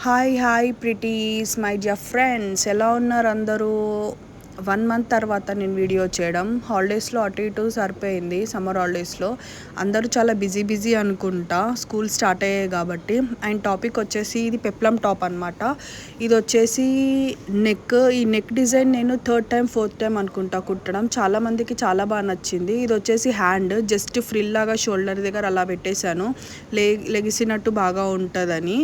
Hi ప్రిటీస్ my dear friends, ఎలా ఉన్నారు అందరూ? 1 మంత్ తర్వాత నేను వీడియో చేయడం. హాలిడేస్లో అటు ఇటు సరిపోయింది. సమ్మర్ హాలిడేస్లో అందరూ చాలా బిజీ అనుకుంటా, స్కూల్ స్టార్ట్ అయ్యాయి కాబట్టి. అండ్ టాపిక్ వచ్చేసి ఇది పెప్లం టాప్ అనమాట. ఇది వచ్చేసి ఈ నెక్ డిజైన్ నేను 3rd టైం 4th టైం అనుకుంటా కుట్టడం. చాలామందికి చాలా బాగా నచ్చింది. ఇది వచ్చేసి హ్యాండ్ జస్ట్ ఫ్రిల్ లాగా షోల్డర్ దగ్గర అలా పెట్టేశాను, లెగిసినట్టు బాగా ఉంటుందని.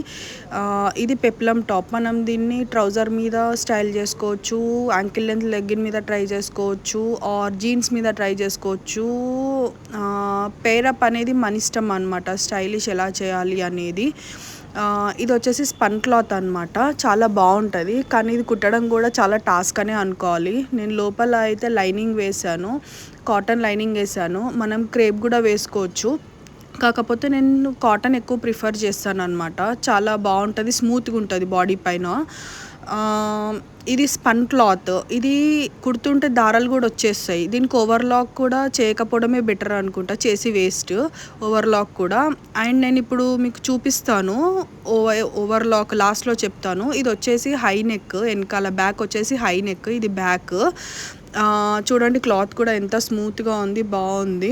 ఇది పెప్లం టాప్. మనం దీన్ని ట్రౌజర్ మీద స్టైల్ చేసుకోవచ్చు, యాంకిల్ లెంత్ లెగ్గిన్ మీద ట్రై చేసుకోవచ్చు, ఆర్ జీన్స్ మీద ట్రై చేసుకోవచ్చు. పేరప్ అనేది మన ఇష్టం అనమాట, స్టైలిష్ ఎలా చేయాలి అనేది. ఇది వచ్చేసి స్పన్ క్లాత్ అనమాట, చాలా బాగుంటుంది. కానీ ఇది కుట్టడం కూడా చాలా టాస్క్ అనే అనుకోవాలి. నేను లోపల అయితే లైనింగ్ వేసాను, కాటన్ లైనింగ్ వేసాను. మనం క్రేప్ కూడా వేసుకోవచ్చు, కాకపోతే నేను కాటన్ ఎక్కువ ప్రిఫర్ చేస్తాను అనమాట. చాలా బాగుంటుంది, స్మూత్గా ఉంటుంది బాడీ పైన. ఇది స్పన్ క్లాత్. ఇది కుడుతుంటే దారాలు కూడా వచ్చేస్తాయి. దీనికి ఓవర్లాక్ కూడా చేయకపోవడమే బెటర్ అనుకుంటా, చేసి వేస్ట్ ఓవర్లాక్ కూడా. అండ్ నేను ఇప్పుడు మీకు చూపిస్తాను ఓవర్లాక్, లాస్ట్లో చెప్తాను. ఇది వచ్చేసి హై నెక్, వెనకాల బ్యాక్ వచ్చేసి హై నెక్, ఇది బ్యాక్. చూడండి క్లాత్ కూడా ఎంత స్మూత్గా ఉంది, బాగుంది.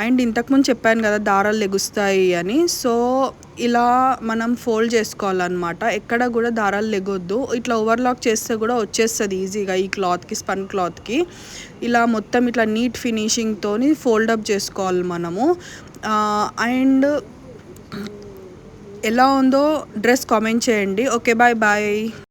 అండ్ ఇంతకుముందు చెప్పాను కదా దారాలు లెగుస్తాయి అని, సో ఇలా మనం ఫోల్డ్ చేసుకోవాలన్నమాట. ఎక్కడ కూడా దారాలు లెగొద్దు. ఇట్లా ఓవర్లాక్ చేస్తే కూడా వచ్చేస్తుంది ఈజీగా ఈ క్లాత్కి, స్పన్ క్లాత్కి. ఇలా మొత్తం ఇట్లా నీట్ ఫినిషింగ్తో ఫోల్డప్ చేసుకోవాలి మనము. అండ్ ఎలా ఉందో డ్రెస్ కామెంట్ చేయండి. Okay, bye.